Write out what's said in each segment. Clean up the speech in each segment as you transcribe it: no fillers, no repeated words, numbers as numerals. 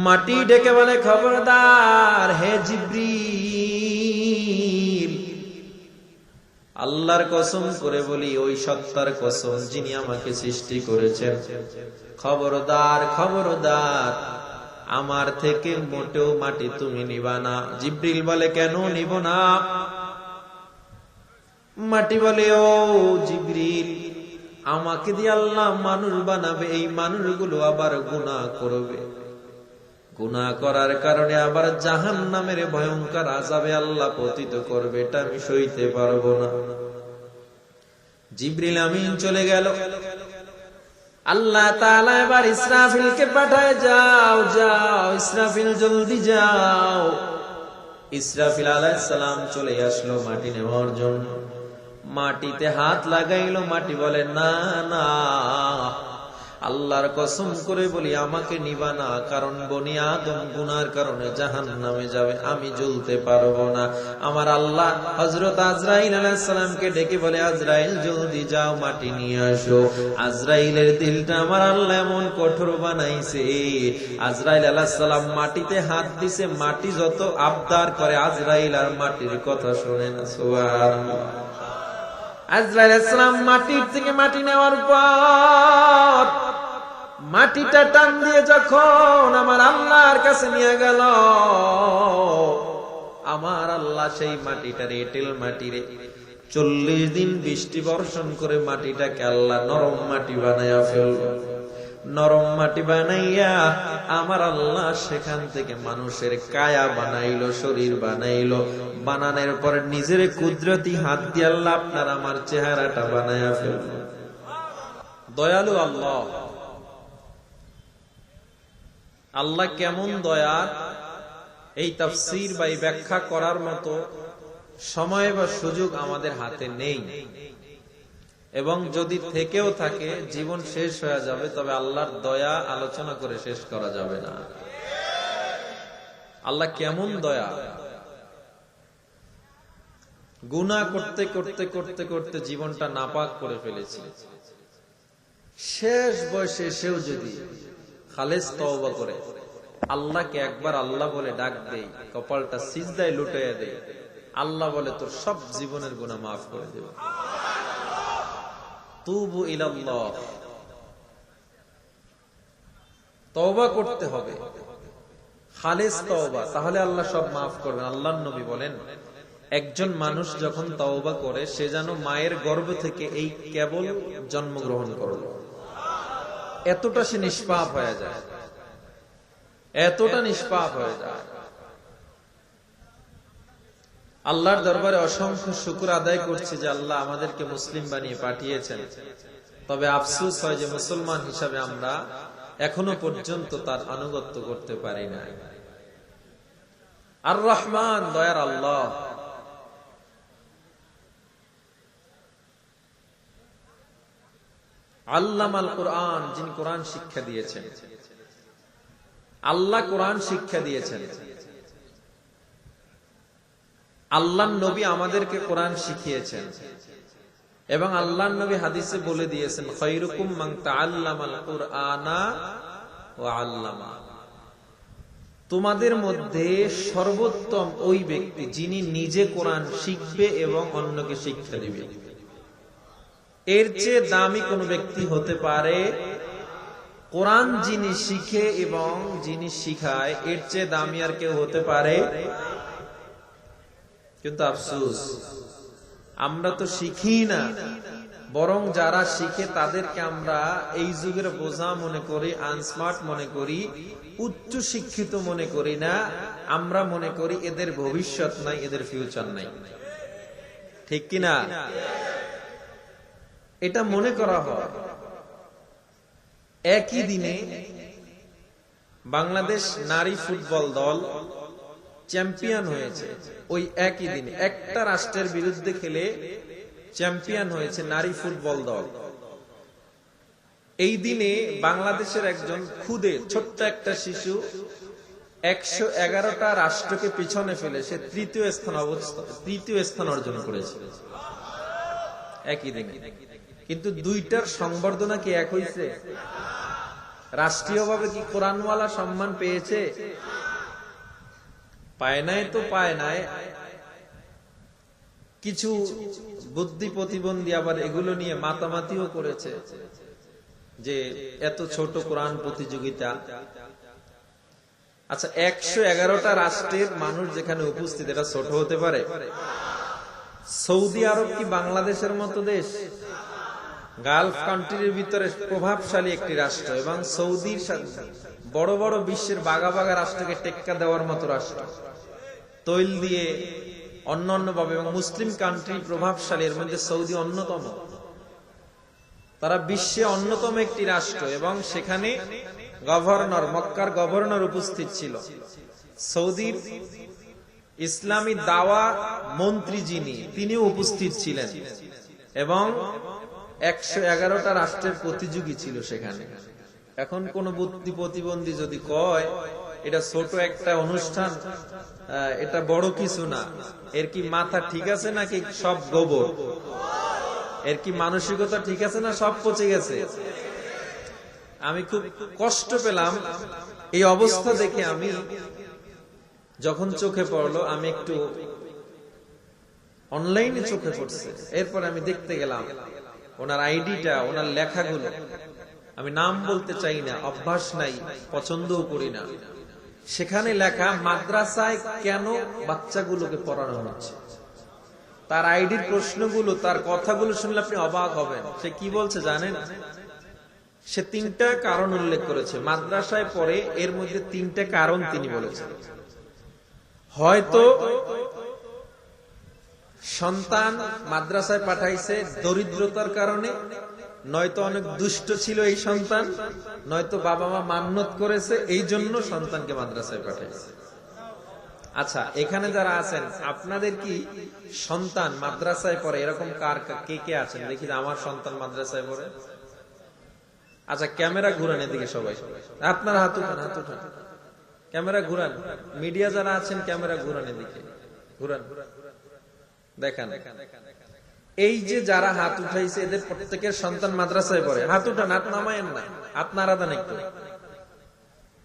মাটি ডেকে বলে, খবরদার হে জিবরিল, আল্লাহর কসম করে বলি, ওই সত্তার কসম যিনি আমাকে সৃষ্টি করেছেন, খবরদার খবরদার, আমার থেকে মোটেও মাটি তুমি নিবা না। জিবরিল বলে, কেন নিব না? মাটি বলে, ও জিবরিল, আমাকে দিয়ে আল্লাহ মানুষ বানাবে, এই মানুষগুলো আবার গুনাহ করবে, গুনাহ করার কারণে আবার জাহান্নামের ভয়ঙ্কর আযাবে আল্লাহ পতিত করবে, এটা আমি সইতে পারবো না। জিবরিল আমিন চলে গেল। আল্লাহ তাআলা এবার ইসরাফিলকে পাঠায়, যাও যাও ইসরাফিল, জলদি যাও। ইসরাফিল আলাইহিস সালাম চলে আসলো মাটি নেওয়ার জন্য। মাটিতে হাত লাগাইলো। মাটি বলে, না না, আল্লাহর কসম করে বলি, আমাকে নিবা না, কারণ বনি আদম গুনার কারণে জাহান্নামে যাবে, আমি জ্বলতে পারবো না। আমার আল্লাহ হযরত আজরাইল আলাইহিস সালামকে ডেকে বলে, আজরাইল জলদি যাও, মাটি নিয়ে আসো। আজরাইলের দিলটা আমার আল্লাহ এমন কঠোর বানাইছে, আজরাইল আলাইহিস সালাম মাটিতে হাত দিছে, মাটি যত আবদার করে আজরাইল আর মাটির কথা শুনে না। সুবহানাল্লাহ। আজরাইল আলাইহিস সালাম মাটির থেকে মাটি নেওয়ার পর মাটিটা টান দিয়ে যখন আমার আল্লাহর কাছে নিয়ে গেল, আমার আল্লাহ সেই মাটিটার এঁটেল মাটিরে 40 দিন বৃষ্টি বর্ষণ করে মাটিটাকে আল্লাহ নরম মাটি বানাইয়া ফেলল। নরম মাটি বানাইয়া আমার আল্লাহ সেখান থেকে মানুষের কায়া বানাইলো, শরীর বানাইলো। বানানোর পরে নিজের কুদরতি হাত দিয়ে আল্লাহ আপনার আমার চেহারাটা বানাইয়া ফেলল। দয়ালু আল্লাহ। আল্লাহ কেমন দয়া, এই তাফসীর বা এই ব্যাখ্যা করার মতো সময় বা সুযোগ আমাদের হাতে নেই, এবং যদি থেকেও থাকে জীবন শেষ হয়ে যাবে, তবে আল্লাহর দয়া আলোচনা করে শেষ করা যাবে না। আল্লাহ কেমন দয়া। গুনাহ করতে করতে করতে করতে জীবনটা নাপাক করে ফেলেছি, শেষ বয়সে এসেও যদি খালেস তওবা করে আল্লাহকে একবার আল্লাহ বলে ডাক দেই, কপালটা সিজদায় লুটাইয়া দেই, আল্লাহ বলে তোর সব জীবনের গুনাহ মাফ করে দেব। তুবু ইলাল্লাহ, তওবা করতে হবে, খালেস তওবা, তাহলে আল্লাহ সব মাফ করবেন। আল্লাহর নবী বলেন, একজন মানুষ যখন তওবা করে সে যেন মায়ের গর্ভ থেকে এই কেবল জন্মগ্রহণ করলো, এতটা সে নিষ্পাপ হয়ে যায়, এতটা নিষ্পাপ হয়ে যায়। আল্লাহর দরবারে অসংখ্য শুকর আদায় করছি যে আল্লাহ আমাদেরকে মুসলিম বানিয়ে পাঠিয়েছেন। তবে আফসোস হয় যে মুসলমান হিসাবে আমরা এখনো পর্যন্ত তার আনুগত্য করতে পারি না। আর রহমান, দয়ার আল্লাহ। আল্লামাল কুরআন, যিনি কোরআন শিক্ষা দিয়েছেন। আল্লাহ কোরআন শিক্ষা দিয়েছেন, আল্লাহর নবী আমাদেরকে কোরআন শিখিয়েছেন, এবং আল্লাহর নবী হাদিসে বলে দিয়েছেন, খায়রুকুম মান তাআল্লামাল কুরআনা ওয়া আল্লামা। তোমাদের মধ্যে সর্বোত্তম ওই ব্যক্তি যিনি নিজে কোরআন শিখবে এবং অন্যকে শিক্ষা দিবে। এর চেয়ে দামি কোন ব্যক্তি হতে পারে? কোরআন যিনি শিখে এবং যিনি শিখায়, এর চেয়ে দামি আর কেউ হতে পারে? কিন্তু আফসোস, আমরা তো শিখি না, বরং যারা শিখে তাদেরকে আমরা এই যুগের বোঝা মনে করি, আনস্মার্ট মনে করি, উচ্চ শিক্ষিত মনে করি না। আমরা মনে করি এদের ভবিষ্যৎ নাই, এদের ফিউচার নাই। ঠিক কিনা? এটা মনে করা হয়। একই দিনে বাংলাদেশ নারী ফুটবল দল চ্যাম্পিয়ন হয়েছে। ওই একই দিনে একটা রাষ্ট্রের বিরুদ্ধে খেলে চ্যাম্পিয়ন হয়েছে নারী ফুটবল দল। এই দিনে বাংলাদেশের একজন খুদে ছোট্ট একটা শিশু 111টা রাষ্ট্রকে পিছনে ফেলে সে তৃতীয় স্থান অর্জন করেছে একই দিনে। কিন্তু দুইটার সংবর্ধনা কি এক হইছে? রাষ্ট্রীয়ভাবে কি কোরআনওয়ালা সম্মান পেয়েছে? পায় নাই তো পায় নাই। কিছু বুদ্ধি প্রতিবন্ধী আবার এগুলো নিয়ে মাতামাতিও করেছে যে এত ছোট কোরআন প্রতিযোগিতা। আচ্ছা, 111টা রাষ্ট্রের মানুষ যেখানে উপস্থিত, এটা ছোট হতে পারে? সৌদি আরব কি বাংলাদেশের মতো দেশ? গালফ কান্ট্রির ভিতরে প্রভাবশালী একটি রাষ্ট্র, এবং সৌদির বড় বড় বিশ্বের বাগা বাগা রাষ্ট্রকে টেক্কা দেওয়ার মতো রাষ্ট্র, তৈল দিয়ে অন্যান্য ভাবে, এবং মুসলিম কান্ট্রি প্রভাবশালী, এর মধ্যে সৌদি অন্যতম। তারা বিশ্বে অন্যতম একটি রাষ্ট্র, এবং সেখানে গভর্নর, মক্কার গভর্নর উপস্থিত ছিল। সৌদির ইসলামী দাওয়া মন্ত্রী যিনি, তিনিও উপস্থিত ছিলেন, এবং 111টা রাষ্ট্রের প্রতিযোগী ছিল সেখানে। এখন কোন বুদ্ধি প্রতিবন্ধী যদি কয় এটা ছোট একটা অনুষ্ঠান, এটা বড় কিছু না, এর কি মাথা ঠিক আছে নাকি সব গোবর? এর কি মানসিকতা ঠিক আছে না সব পচে গেছে? আমি খুব কষ্ট পেলাম এই অবস্থা দেখে। আমি যখন চোখে পড়লো, আমি একটু অনলাইনে চোখে পড়ছে, এরপর আমি দেখতে গেলাম ওনার আইডিটা, ওনার লেখাগুলো। আমি নাম বলতে চাই না, অভ্যাস নাই, পছন্দও করি না। সেখানে লেখা মাদ্রাসায় কেন বাচ্চাগুলোকে পড়ানো হচ্ছে। তার আইডির প্রশ্নগুলো, তার কথাগুলো শুনলে আপনি অবাক হবেন। সে কি বলছে জানেন? সে 3টা কারণ উল্লেখ করেছে মাদ্রাসায় পড়ে, এর মধ্যে 3টা কারণ তিনি বলেছেন। হয়তো সন্তান মাদ্রাসায় পাঠাইছে দরিদ্রতার কারণে, নয়তো অনেক দুষ্ট ছিল এই সন্তান, নয়তো বাবা মা মান্যত করেছে, এই জন্য সন্তানকে মাদ্রাসায় পাঠাইছে। আচ্ছা, এখানে যারা আছেন, আপনাদের কি সন্তান মাদ্রাসায় পড়ে? এরকম কে কে আছেন দেখি, আমার সন্তান মাদ্রাসায় পড়ে। আচ্ছা, ক্যামেরা ঘুরান এদিকে সবাই, আপনার হাত উঠান, হাত উঠান, ক্যামেরা ঘুরান। মিডিয়া যারা আছেন ক্যামেরা ঘুরান এদিকে, ঘুরান, দেখান। এই যে যারা হাত উঠাইছে, এদের প্রত্যেকের সন্তান মাদ্রাসায় পড়ে। হাত উঠান, হাত নামায়েন না, হাত নাড়াদান একটু,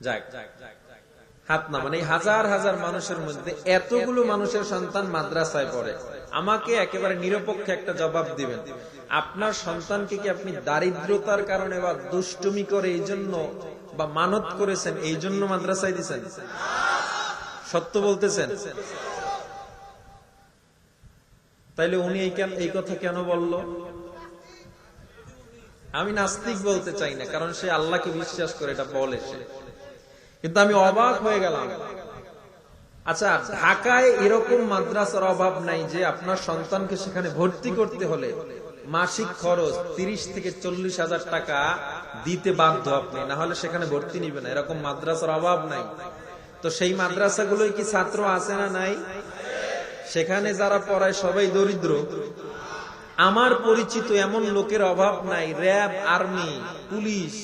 যাক হাত নামান। এই হাজার হাজার মানুষের মধ্যে এতগুলো মানুষের সন্তান মাদ্রাসায় পড়ে। আমাকে একেবারে নিরপেক্ষ একটা জবাব দিবেন, আপনার সন্তানকে কি আপনি দারিদ্রতার কারণে বা দুষ্টুমি করে এই জন্য, বা মানত করেছেন এই জন্য মাদ্রাসায় দিয়েছেন? সত্য বলতেছেন? তাইলে উনি এই কথা কেন বলল? আমি নাস্তিক বলতে চাই না, কারণ সে আল্লাহকে বিশ্বাস করে এটা বলে সে, কিন্তু আমি অবাক হয়ে গেলাম। আচ্ছা, ঢাকায় এরকম মাদ্রাসার অভাব নাই যে আপনার সন্তানকে সেখানে ভর্তি করতে হলে মাসিক খরচ 30 থেকে 40 হাজার টাকা দিতে বাধ্য আপনি, না হলে সেখানে ভর্তি নিবে না। এরকম মাদ্রাসার অভাব নাই। তো সেই মাদ্রাসাগুলোই কি ছাত্র আছে না নাই? সেখানে যারা পড়ায় সবাই দরিদ্র। আমার পরিচিত এমন লোকের অভাব নাই, র্যাব, আর্মি, পুলিশ,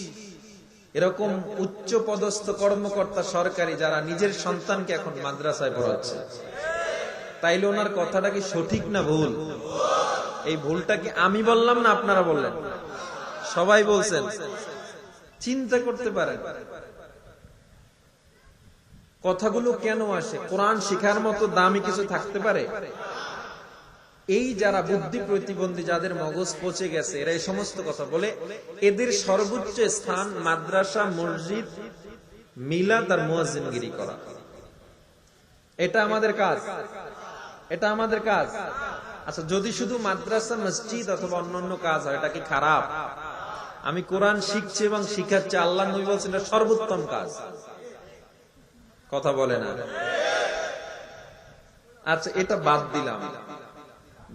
এরকম উচ্চ পদস্থ কর্মকর্তা সরকারি, যারা নিজের সন্তানকে এখন মাদ্রাসায় পড়াচ্ছে। তাইলে ওনার কথাটা কি সঠিক না ভুল? এই ভুলটা কি আমি বললাম না আপনারা বললেন? সবাই বলছেন। চিন্তা করতে পারেন কথাগুলো কেন আসে। কোরআন শিখার মতো দামি কিছু থাকতে পারে? এই যারা বুদ্ধি প্রতিবন্ধী, যাদের মগজ পচে গেছে, এরা এই সমস্ত কথা বলে। এদের সর্বোচ্চ স্থান মাদ্রাসা, মসজিদ, মিলাদ আর মুয়াজ্জিনগিরি করা। এটা আমাদের কাজ, এটা আমাদের কাজ। আচ্ছা, যদি শুধু মাদ্রাসা, মসজিদ অথবা অন্যান্য কাজ হয়, এটা কি খারাপ? আমি কোরআন শিখছি এবং শিখাচ্ছি, আল্লাহ নবী বলছেন এটা সর্বোত্তম কাজ। কথা বলে না? আচ্ছা, এটা বাদ দিলাম।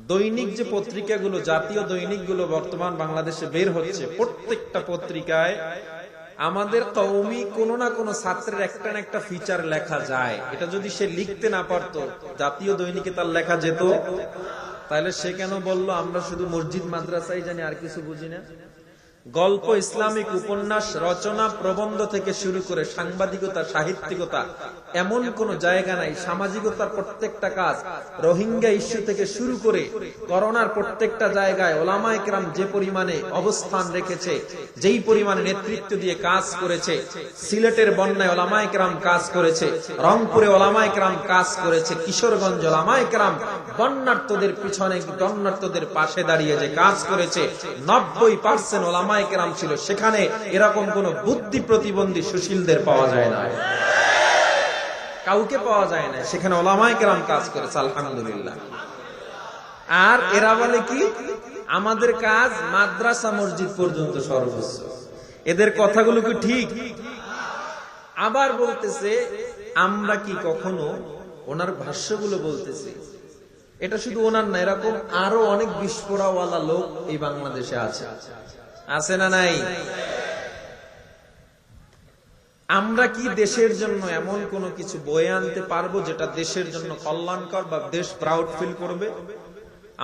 দৈনিক যে পত্রিকাগুলো, জাতীয় দৈনিকগুলো বর্তমান বাংলাদেশে বের হচ্ছে, প্রত্যেকটা পত্রিকায় আমাদের কওমি কোনো না কোনো ছাত্রের একটা না একটা ফিচার লেখা যায়। এটা যদি সে লিখতে না পারতো, জাতীয় দৈনিকে তার লেখা যেত, তাহলে সে কেন বলল আমরা শুধু মসজিদ মাদ্রাসায় জানি আর কিছু বুঝি না? গল্প, ইসলামিক উপন্যাস রচনা, প্রবন্ধ থেকে শুরু করে সাংবাদিকতা, সাহিত্যিকতা, এমন কোন জায়গা নাই। সামাজিকতার প্রত্যেকটা কাজ, রোহিঙ্গা ইস্যু থেকে শুরু করে করোনার প্রত্যেকটা জায়গায় ওলামায়ে কেরাম যে পরিমাণে অবস্থান রেখেছে, যেই পরিমাণে নেতৃত্ব দিয়ে কাজ করেছে। সিলেটের বন্যায় ওলামায়ে কেরাম কাজ করেছে, রংপুরে ওলামায়ে কেরাম কাজ করেছে, কিশোরগঞ্জ ওলামায়ে কেরাম বন্যার্তদের পিছনে, বন্যার্তদের পাশে দাঁড়িয়ে যে কাজ করেছে। 90% ওলামায়ে কেরাম ছিল সেখানে। এরকম কোন বুদ্ধি প্রতিবন্ধী সুশীলদের পাওয়া যায় না, কাউকে পাওয়া যায় না। সেখানে ওলামায়ে কেরাম কাজ করেছে, আলহামদুলিল্লাহ। আর এরা বলে কি, আমাদের কাজ মাদ্রাসা মসজিদ পর্যন্ত সর্বোচ্চ। এদের কথাগুলো কি ঠিক? আবার বলতেছে আমরা কি কখনো, ওনার ভাষ্যগুলো বলতেছে, এটা শুধু ওনার না, এরকম আরো অনেক বিস্ফোরাওয়ালা লোক এই বাংলাদেশে আছে, আছে না নাই? আমরা কি দেশের জন্য এমন কোন কিছু বয়ে আনতে পারবো যেটা দেশের জন্য কল্যাণকর বা দেশ প্রাউড ফিল করবে?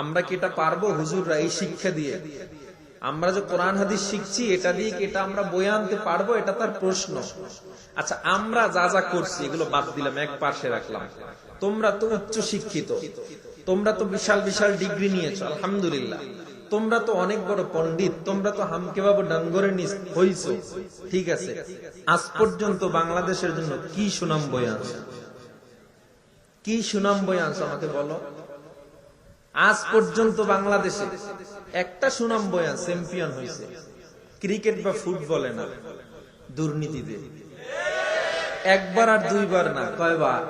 আমরা কি এটা পারবো? হুজুররা এই শিক্ষা দিয়ে, আমরা যে কোরআন হাদিস শিখছি, এটা দিয়ে কি এটা আমরা বয়ে আনতে পারবো? এটা তার প্রশ্ন। আচ্ছা, আমরা যা যা করছি এগুলো বাদ দিলাম, এক পাশে রাখলাম। তোমরা তো উচ্চ শিক্ষিত, তোমরা তো বিশাল বিশাল ডিগ্রি নিয়েছো, আলহামদুলিল্লাহ। তোমরা তো অনেক বড় পণ্ডিত, তোমরা তো হামকে বাবু ডাঙ্গরে হইছো, ঠিক আছে। আজ পর্যন্ত বাংলাদেশের জন্য কি সুনাম বয়ে আনছো? কি সুনাম বয়ে আনছো আমাকে বলো। আজ পর্যন্ত বাংলাদেশে একটা সুনাম বয়ে আন, চ্যাম্পিয়ন হয়েছে ক্রিকেট বা ফুটবলে না, দুর্নীতিতে। একবার আর দুইবার না, কয়বার?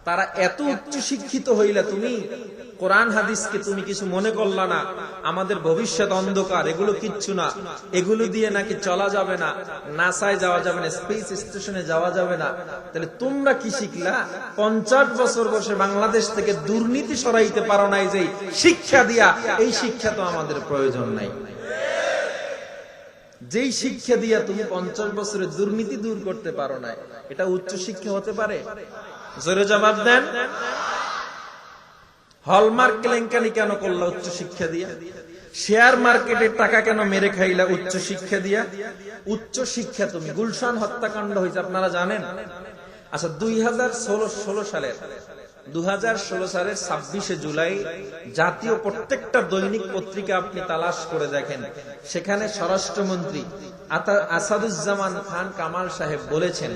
তারা এত উচ্চ শিক্ষিত হইলা, তুমি কোরআন হাদিসকে তুমি কিছু মনে করলা না, আমাদের ভবিষ্যৎ অন্ধকার, এগুলো কিচ্ছু না, এগুলো দিয়ে নাকি চলা যাবে না, নাসায় যাওয়া যাবে না, স্পেস স্টেশনে যাওয়া যাবে না। তাহলে তোমরা কি শিখলা? 50 বছর বসে বাংলাদেশ থেকে দুর্নীতি সরাইতে পারো নাই যে শিক্ষা দিয়া, এই শিক্ষা তো আমাদের প্রয়োজন নাই। যেই শিক্ষা দিয়া তুমি 50 বছরের দুর্নীতি দূর করতে পারো নাই, এটা উচ্চ শিক্ষা হতে পারে? জোরে জবাব দেন। হলমার্ক কেলেঙ্কারি কেন করলা উচ্চ শিক্ষা দিয়া? শেয়ার মার্কেটের টাকা কেন মেরে খাইলা উচ্চ শিক্ষা দিয়া? উচ্চ শিক্ষা তুমি, গুলশান হত্যাকাণ্ড হয়েছে আপনারা জানেন। আচ্ছা, 2016 সালের 26শে জুলাই জাতীয় প্রত্যেকটা দৈনিক পত্রিকা আপনি তালাশ করে দেখেন, সেখানে স্বরাষ্ট্রমন্ত্রী আসাদুজ্জামান খান কামাল সাহেব বলেছেন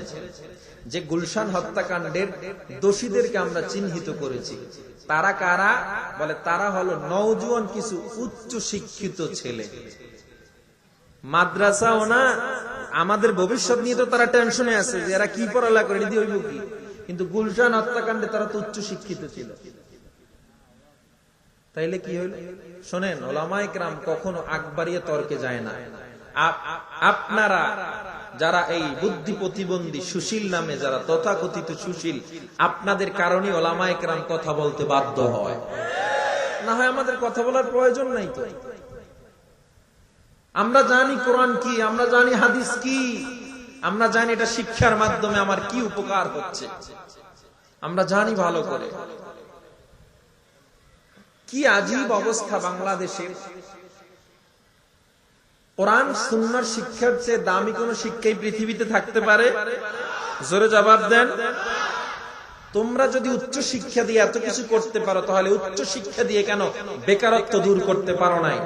যে গুলশান হত্যাকাণ্ডের দোষীদেরকে আমরা চিহ্নিত করেছি। তারা কারা? বলে তারা হলো নওজোয়ান কিছু উচ্চ শিক্ষিত ছেলে। মাদ্রাসাও না, আমাদের ভবিষ্যৎ নিয়ে তো তারা টেনশনে আছে যে এরা কি পড়ালেখা করে দিয়ে হইব কি, কিন্তু গুলশান হত্যাকাণ্ডে তারা তো উচ্চ শিক্ষিত ছিল। তাইলে কি হইল? শোনেন, ওলামায়ে কেরাম কখনো আগ বাড়িয়ে তর্কে যায় না। আপনারা যারা এই বুদ্ধি প্রতিবন্ধী সুশীল নামে যারা তথাকথিত সুশীল, আপনাদের কারণে ওলামায়ে কেরাম কথা বলতে বাধ্য হয়, না হয় আমাদের কথা বলার প্রয়োজন নাই তো। আমরা জানি কোরআন কি, আমরা জানি হাদিস কি, আমরা জানি এটা শিক্ষার মাধ্যমে আমার কি উপকার হচ্ছে, আমরা জানি ভালো করে। কি আজীব অবস্থা বাংলাদেশের। কোরআন সুন্নাহর শিক্ষার চেয়ে দামি কোন শিক্ষাই পৃথিবীতে থাকতে পারে? জোরে জবাব দেন। তোমরা যদি উচ্চ শিক্ষা দিয়ে এত কিছু করতে পারো, তাহলে উচ্চ শিক্ষা দিয়ে কেন বেকারত্ব দূর করতে পারো নাই?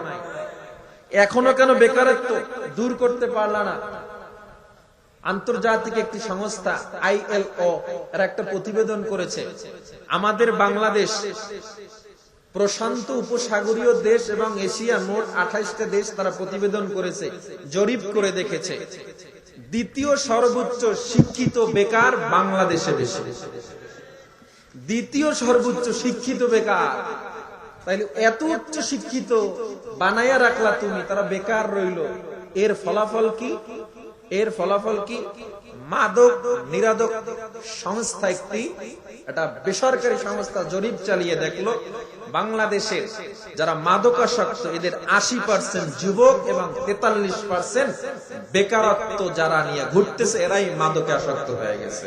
এখনো কেন বেকারত্ব দূর করতে পারলা না? আন্তর্জাতিক একটি সংস্থা ILO এর একটা প্রতিবেদন করেছে, আমাদের বাংলাদেশ প্রশান্ত উপসাগরীয় দেশ এবং এশিয়া মোট 28টা দেশ তারা প্রতিবেদন করেছে, জরিপ করে দেখেছে, দ্বিতীয় সর্বোচ্চ শিক্ষিত বেকার বাংলাদেশে বেশি। দ্বিতীয় সর্বোচ্চ শিক্ষিত বেকার। তাইলে এত উচ্চ শিক্ষিত বানাইয়া রাখলা তুমি, তারা বেকার রইল। এর ফলাফল কি? এর ফলাফল কি? মাদক নিরাদক সংস্থা, একটা বেসরকারি সংস্থা জরিপ চালিয়ে দেখলো বাংলাদেশের যারা মাদকাসক্ত এদের 80% যুবক এবং 43% বেকারত্ব যারা নিয়ে ঘুরতেছে এরাই মাদকে আসক্ত হয়ে গেছে।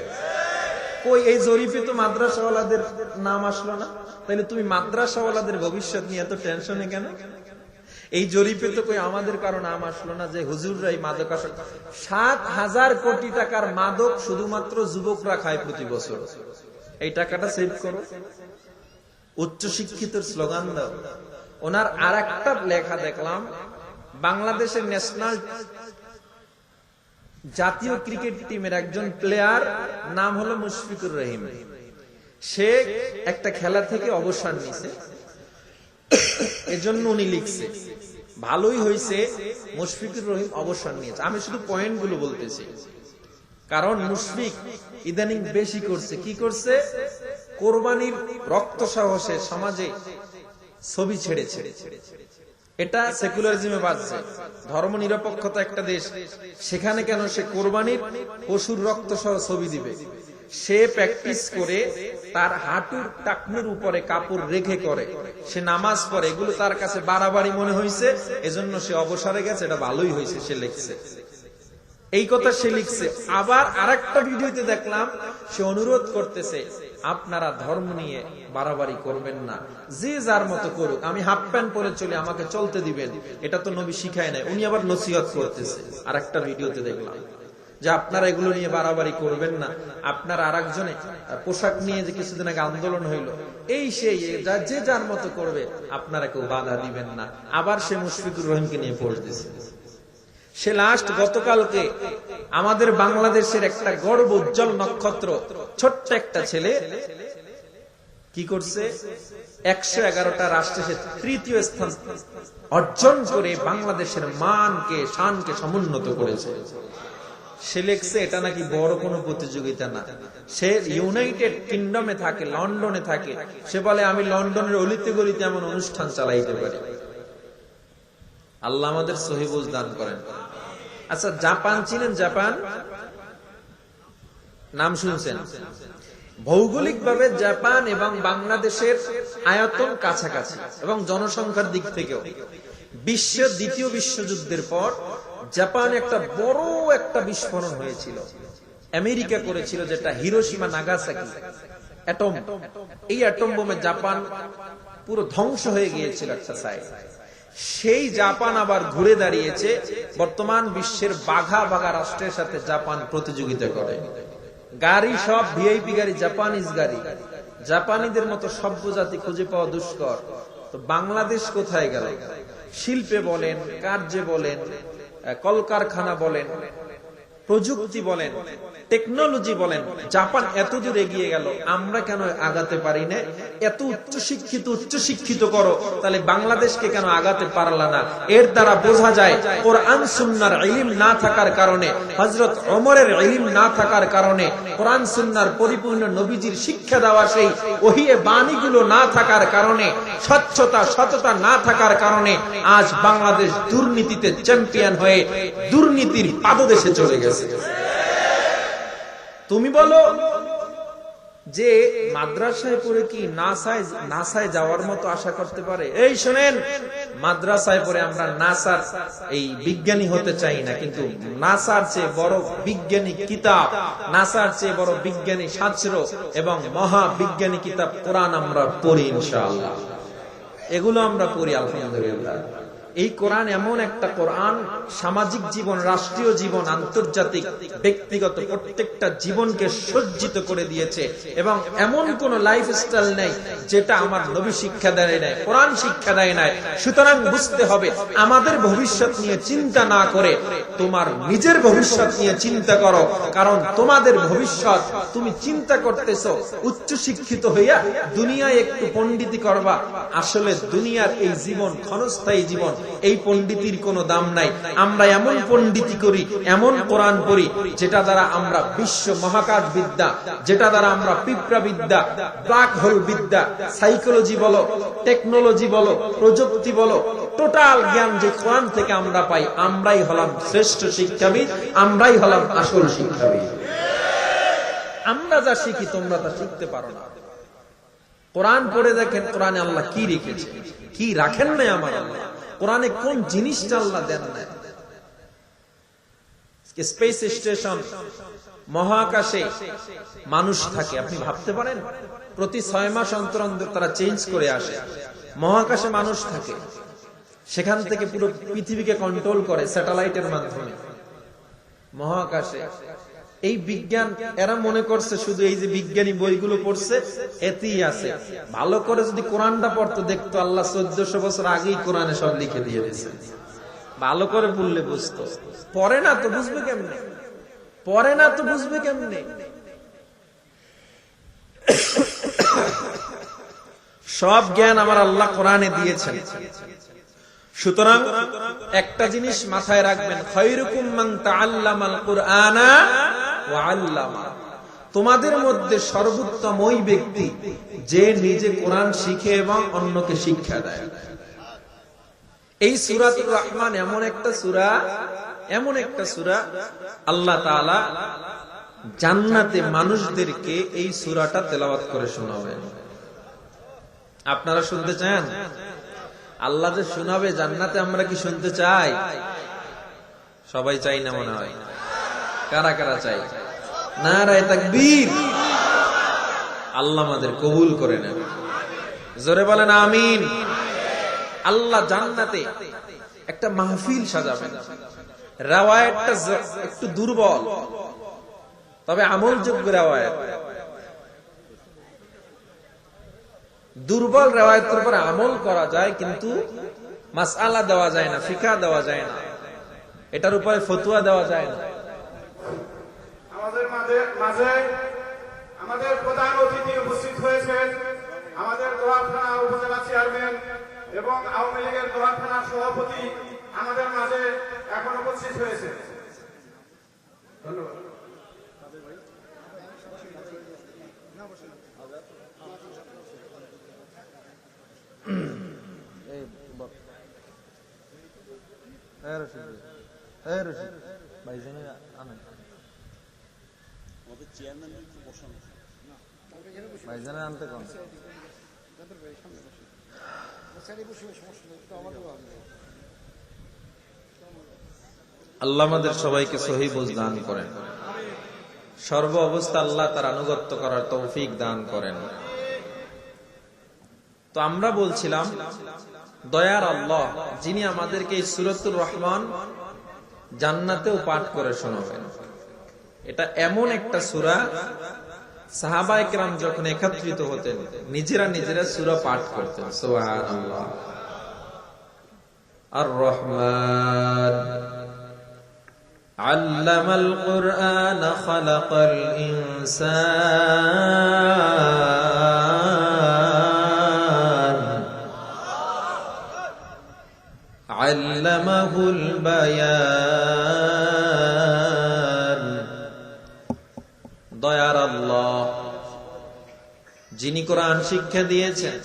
কই এই জরিপে তো মাদ্রাসাওয়ালাদের নাম আসলো না। তাহলে তুমি মাদ্রাসাওয়ালাদের ভবিষ্যৎ নিয়ে এত টেনশনে কেন? এই জরিপে তো কই আমাদের কারো নাম আসলো না যে হুজুররাই মাদকাসক্ত। ৭,০০০ কোটি টাকার মাদক শুধুমাত্র যুবকরা খায় প্রতি বছর। এই টাকাটা সেভ করো, উচ্চ শিক্ষিতের স্লোগান দাও। ওনার আর একটা লেখা দেখলাম, বাংলাদেশের ন্যাশনাল জাতীয় ক্রিকেট টিমের একজন প্লেয়ার, নাম হলো মুশফিকুর রহিম। সে একটা খেলা থেকে অবসর নিছে, এজন্য উনি লিখছে ভালোই হয়েছে মুশফিকুর রহিম অবসর নিয়েছে। আমি শুধু পয়েন্টগুলো বলতেছি, কারণ মুশফিক ইদানিং বেশি করছে। কি করছে? কোরবানির রক্ত সাহসে সমাজে ছবি ছেড়েছে। এটা সেকুলারিজমে বাজছে। ধর্ম নিরপেক্ষতা একটা দেশ, সেখানে কেন সে কোরবানির পশুর রক্ত সহ ছবি দিবে? সে প্র্যাকটিস করে তার হাঁটুর টাকনুর উপরে কাপড় রেখে করে, সে নামাজ পড়ে। এগুলো তার কাছে বাড়াবাড়ি মনে হয়েছে, এজন্য সে অবসরে গেছে। এটা ভালোই হয়েছে, সে লিখছে এই কথা, সে লিখছে। আবার আরেকটা ভিডিওতে দেখলাম সে অনুরোধ করতেছে, আপনারা ধর্ম নিয়ে বাড়াবাড়ি করবেন না, যে যার মতো করুক, আমি হাফ প্যান্ট পরে চলি, আমাকে চলতে দিবেন। এটা তো নবী শিখায় নাই। উনি আবার নসিহত করতেছে আরেকটা ভিডিওতে দেখলাম যে আপনারা এগুলো নিয়ে বাড়াবাড়ি করবেন না। আপনারা আরেকজনে পোশাক নিয়ে যে কিছুদিন আগে আন্দোলন হইল, এই সেই যে যার মতো করবে, আপনারা কেউ বাধা দিবেন না। আবার সে মুশফিকুর রহিমকে নিয়ে পড়তেছে। সে লাস্ট গতকালকে আমাদের বাংলাদেশের একটা গর্ব উজ্জ্বল নক্ষত্র, ছোট্ট একটা ছেলে কি করছে, ১১১টা রাষ্ট্রে সে তৃতীয় স্থান অর্জন করে বাংলাদেশের মানকে শানকে সমুন্নত করেছে। সে লিখছে এটা নাকি বড় কোনো প্রতিযোগিতা না। সে ইউনাইটেড কিংডমে থাকে, লন্ডনে থাকে। সে বলে আমি লন্ডনের অলিতে গলিতে এমন অনুষ্ঠান চালাইতে পারি। আল্লাহ আমাদের সহি বুঝ দান করেন। আচ্ছা, জাপান চিনেন? জাপান নাম শুনছেন? ভৌগোলিকভাবে জাপান এবং বাংলাদেশের আয়তন কাছাকাছি এবং জনসংখ্যার দিক থেকেও। বিশ্বের দ্বিতীয় বিশ্বযুদ্ধের পর জাপানে একটা বড় একটা বিস্ফোরণ হয়েছিল, আমেরিকা করেছিল, যেটা হিরোশিমা নাগাসাকি অ্যাটম। এই অ্যাটম বোমে জাপান পুরো ধ্বংস হয়ে গিয়েছিল একটা সাইড। সেই জাপান আবার ঘুরে দাঁড়িয়েছে। বর্তমান বিশ্বের বাঘা বাঘা রাষ্ট্রের সাথে জাপান প্রতিযোগিতা করে। গাড়ি সব ভিআইপি গাড়ি, জাপানিজ গাড়ি। জাপানিদের মতো সভ্য জাতি খুঁজে পাওয়া দুষ্কর। তো বাংলাদেশ কোথায় গেল? শিল্পে বলেন, কার্যে বলেন, কলকারখানা বলেন, প্রযুক্তি বলেন, টেকনোলজি বলেন, জাপান এত দূর এগিয়ে গেল, আমরা কেন আগাতে পারি না? এত উচ্চ শিক্ষিত করো, তাহলে বাংলাদেশকে কেন আগাতে পারলা না? এর দ্বারা বোঝা যায় কোরআন সুন্নাহর ইলম না থাকার কারণে, হযরত ওমরের ইলম না থাকার কারণে, কোরআন সুন্নাহর পরিপূর্ণ নবীজির শিক্ষা দেওয়া সেই ওহিয়ে বাণীগুলো না থাকার কারণে, স্বচ্ছতা সততা না থাকার কারণে আজ বাংলাদেশ দুর্নীতিতে চ্যাম্পিয়ন হয়ে দুর্নীতির পাদদেশে চলে গেছে। তুমি বলো যে মাদ্রাসায় পড়ে কি নাসায় যাওয়ার মতো আশা করতে পারে? এই শুনেন, মাদ্রাসায় পড়ে আমরা নাসার এই বিজ্ঞানী হতে চাই না, কিন্তু নাসার চেয়ে বড় বিজ্ঞানী কিতাব, নাসার চেয়ে বড় বিজ্ঞানী শাস্ত্র এবং মহাবিজ্ঞানী কিতাব কোরআন আমরা পড়ি ইনশাআল্লাহ। এগুলো আমরা পড়ি আলহামদুলিল্লাহ। এই কোরআন এমন একটা কোরআন, সামাজিক জীবন, রাষ্ট্রীয় জীবন, আন্তর্জাতিক, ব্যক্তিগত প্রত্যেকটা জীবনকে সজ্জিত করে দিয়েছে। এবং এমন কোন লাইফস্টাইল নেই যেটা আমার নবী শিক্ষা দেয় নাই, কোরআন শিক্ষা দেয় নাই। সুতরাং বুঝতে হবে, আমাদের ভবিষ্যৎ নিয়ে চিন্তা না করে তোমার নিজের ভবিষ্যৎ নিয়ে চিন্তা করো। কারণ তোমাদের ভবিষ্যৎ তুমি চিন্তা করতেছো উচ্চ শিক্ষিত হইয়া দুনিয়ায় একটু পণ্ডিতি করবা। আসলে দুনিয়ার এই জীবন ক্ষণস্থায়ী জীবন, এই পণ্ডিতির কোনো দাম নাই। আমরা এমন পণ্ডিতি করি, এমন কোরআন পড়ি, যেটা দ্বারা আমরা বিশ্ব মহাকাশ বিদ্যা, যেটা দ্বারা আমরা পিঁপড়া বিদ্যা, ব্ল্যাক হোল বিদ্যা, সাইকোলজি বলো, টেকনোলজি বলো, প্রযুক্তি বলো, টোটাল জ্ঞান যে কোরআন থেকে আমরা পাই, আমরাই হলাম শ্রেষ্ঠ শিক্ষাবিদ, আমরাই হলাম আসল শিক্ষাবিদ। আমরা যা শিখি তোমরা তা শিখতে পারো না। কোরআন পড়ে দেখেন কোরআনে আল্লাহ কি রেখেছে, কি রাখেন নাই আমার আল্লাহ। কোরআনে কোন জিনিসটা আল্লাহ দেন না? স্পেস স্টেশন, মহাকাশে মানুষ থাকে, আপনি ভাবতে পারেন? প্রতি 6 মাস অন্তর অন্তর তারা চেঞ্জ করে আসে। মহাকাশে মানুষ থাকে, সেখান থেকে পুরো পৃথিবীকে কন্ট্রোল করে স্যাটেলাইটের মাধ্যমে মহাকাশে। এই বিজ্ঞান এরা মনে করছে শুধু এই যে বিজ্ঞানী বইগুলো পড়ছে এতেই আছে। ভালো করে যদি কোরআনটা পড়তো দেখতো আল্লাহ 1400 বছর আগেই কোরআনে সব লিখে দিয়ে দিয়েছে। ভালো করে পড়লে বুঝতো। পড়ে না তো বুঝবে কেমনে? পড়ে না তো বুঝবে কেমনে? সব জ্ঞান আমার আল্লাহ কোরআনে দিয়েছেন। সুতরাং একটা জিনিস মাথায় রাখবেন, খায়রুকুম মান তাআল্লামাল কুরআনা ওয়া আল্লামা। তোমাদের মধ্যে সর্বোত্তম ওই ব্যক্তি যে নিজে কোরআন শিখে এবং অন্যকে শিক্ষা দেয়। এই সূরাতুর রহমান এমন একটা সূরা আল্লাহ তাআলা জান্নাতে মানুষদেরকে এই সূরাটা তেলাওয়াত করে শোনাবেন। আপনারা শুনতে চান? আল্লাহ যে শোনাবে জান্নাতে, আমরা কি শুনতে চাই? সবাই চাই না মনে হয়। কারা কারা চাই? নারায়ে তাকবীর। আল্লাহ আমাদের কবুল করে নেন। জোরে বলেন আমিন। আল্লাহ জান্নাতে একটা মাহফিল সাজাবেন। রাওয়ায়াতটা একটু দুর্বল, তবে আমলযোগ্য রাওয়ায়াত। দুর্বল রাওয়ায়াতের উপর আমল করা যায়, কিন্তু মাসআলা দেওয়া যায় না, ফিকহ দেওয়া যায় না, এটার উপরে ফতোয়া দেওয়া যায় না। আমাদের মাঝে আমাদের প্রধান অতিথি উপস্থিত হয়েছেন, আমাদের দোয়ারখানা উপজেলা চেয়ারম্যান এবং আওয়ামী লীগের দোয়ারখানা সভাপতি আমাদের মাঝে এখন উপস্থিত হয়েছে। ধন্যবাদ। আল্লাহ আমাদের সবাইকে সহি বুঝ দান করেন। সর্ব অবস্থা আল্লাহ তার আনুগত্য করার তৌফিক দান করেন। তো আমরা বলছিলাম, দয়ার আল্লাহ যিনি আমাদেরকে এই সূরাতুর রহমান জান্নাতেও পাঠ করে শোনাবেন। এটা এমন একটা সূরা, সাহাবায়ে কেরাম যখন একত্রিত হতেন নিজেরা সূরা পাঠ করতেন। সুবহানাল্লাহ। আর রহমান আল্লামাল কুরআন খালাকাল ইনসান আল্লামাহুল বায়ান। দয়ার আল্লাহ যিনি কোরআন শিক্ষা দিয়েছেন,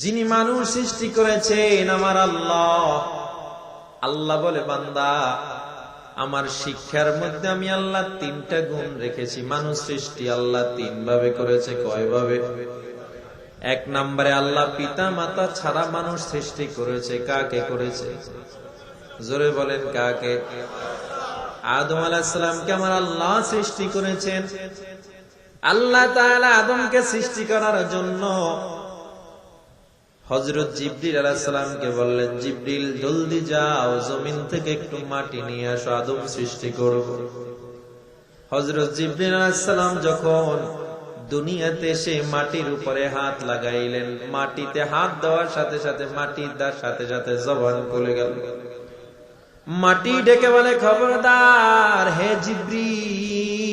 যিনি মানুষ সৃষ্টি করেছেন, আমার আল্লাহ। আল্লাহ বলে, বান্দা আমার শিক্ষার মধ্যে আমি আল্লাহ 3টা গুণ রেখেছি। মানুষ সৃষ্টি আল্লাহ 3 ভাবে করেছে। কয় ভাবে? 1 নম্বরে আল্লাহ পিতা মাতা ছাড়া মানুষ সৃষ্টি করেছে। কাকে করেছে? জোরে বলেন কাকে? আদম আলাইহিস সালামকে আমার আল্লাহ সৃষ্টি করেছেন। আল্লাহ তাআলা আদমকে সৃষ্টি করার জন্য হযরত জিবরিল আলাইহিস সালামকে বললেন, জিবরিল জলদি যাও, জমিন থেকে একটু মাটি নিয়ে আসো, আদম সৃষ্টি করব। হযরত জিবরিল আলাইহিস সালাম যখন দুনিয়াতে এসে মাটির উপরে হাত লাগাইলেন, মাটিতে হাত দেওয়ার সাথে সাথে মাটির সাথে সাথে জবান খুলে গেল। মাটি ডেকে বলে, খবরদার হে জিবরিল,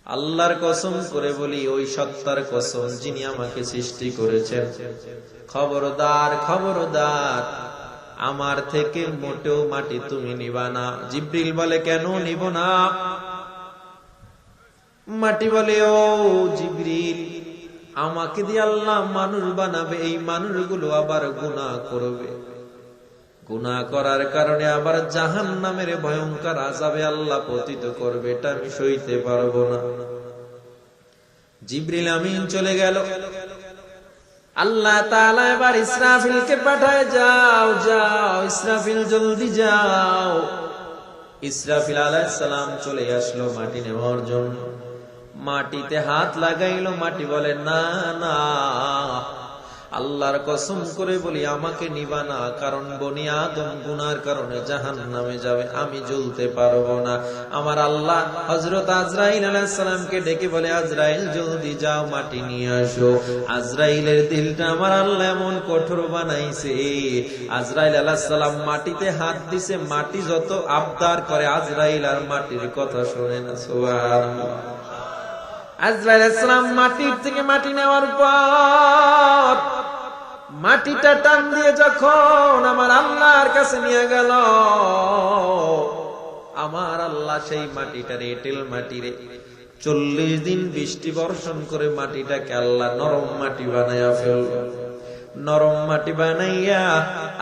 আল্লাহর কসম করে বলি, ওই সত্তার কসম যিনি আমাকে সৃষ্টি করেছেন, খবরদার খবরদার, আমার থেকে মোটেও মাটি তুমি নিবা না। জিবরিল বলে, কেন নিব না? মাটি বলে, ও জিবরিল, আমাকে দিয়ে আল্লাহ মানুষ বানাবে, এই মানুষগুলো আবার গুনাহ করবে, গুনাহ করার কারণে আবার জাহান্নামের ভয়ঙ্কর আযাবে আল্লাহ পতিত করবে, এটা আমি সইতে পারবো না। জিবরিল আমিন চলে গেল। আল্লাহ তাআলা এবার ইসরাফিলকে পাঠায়, যাও যাও ইসরাফিল জলদি যাও। ইসরাফিল আলাইহিস সালাম চলে আসলো মাটি নেওয়ার জন্য। মাটিতে হাত লাগাইলো, মাটি বলে না না, আল্লাহর কসম করে বলি আমাকে নিবা না, কারণ বনি আদম গুনার কারণে জাহান্নামে যাবে, আমি জ্বলতে পারবো না। আমার আল্লাহ হযরত আজরাইল আলাইহিস সালামকে ডেকে বলে, আজরাইল জলদি যাও মাটি নিয়ে আসো। আজরাইলের দিলটা আমার আল্লাহ এমন কঠোর বানাইছে, আজরাইল আলাইহিস সালাম মাটিতে হাত দিছে, মাটি যত আবদার করে আজরাইল আর মাটির কথা শুনে না। সুবহানাল্লাহ। আজরাইল আলাইহিস সালাম মাটির থেকে মাটি নেওয়ার পর মাটিটা টান দিয়ে যখন আমার আল্লাহর কাছে নিয়ে গেল, আমার আল্লাহ সেই মাটিটারে, এঁটেল মাটিরে 40 দিন বৃষ্টি বর্ষণ করে মাটিটাকে আল্লাহ নরম মাটি বানাইয়া ফেলল। নরম মাটি বানাইয়া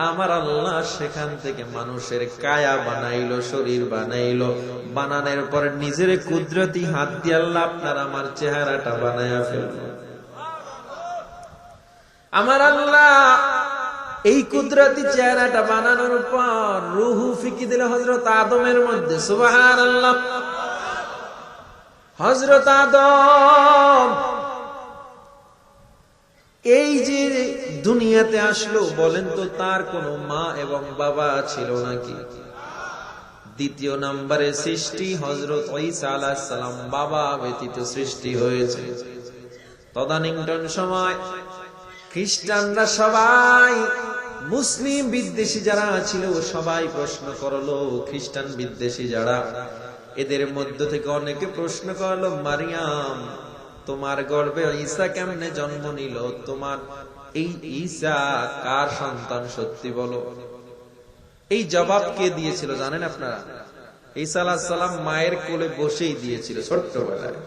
আমার আল্লাহ সেখান থেকে মানুষের কায়া বানাইলো, শরীর বানাইলো। বানানোর পরে নিজের কুদরতি হাত দিয়ে আল্লাহ আপনার আমার চেহারাটা বানাইয়া ফেলল। আমার আল্লাহ এই কুদরতি চেহারাটা বানানোর পর রূহ ফিকি দিল হযরত আদমের মধ্যে। সুবহানাল্লাহ। হযরত আদম এই যে দুনিয়াতে আসলো, বলেন তো তার কোনো মা এবং বাবা ছিল নাকি? দ্বিতীয় নম্বরে সৃষ্টি হযরত ঈসা আলাইহিস সালাম, বাবা ব্যতীত সৃষ্টি হয়েছে। তদানীন্তন সময় খ্রিস্টানরা সবাই, মুসলিম বিদ্বেষী যারা ছিল সবাই প্রশ্ন করলো, খ্রিস্টান বিদ্বেষী যারা, এদের মধ্য থেকে অনেকে প্রশ্ন করলো, মারিয়াম তোমার গর্ভে ঈসা কেমনে জন্ম নিল? তোমার এই ঈসা কার সন্তান সত্যি বলো? এই জবাব কে দিয়েছিল জানেন আপনারা? ঈসা আলাইহিস সালাম মায়ের কোলে বসেই দিয়েছিল ছোট্টবেলায়।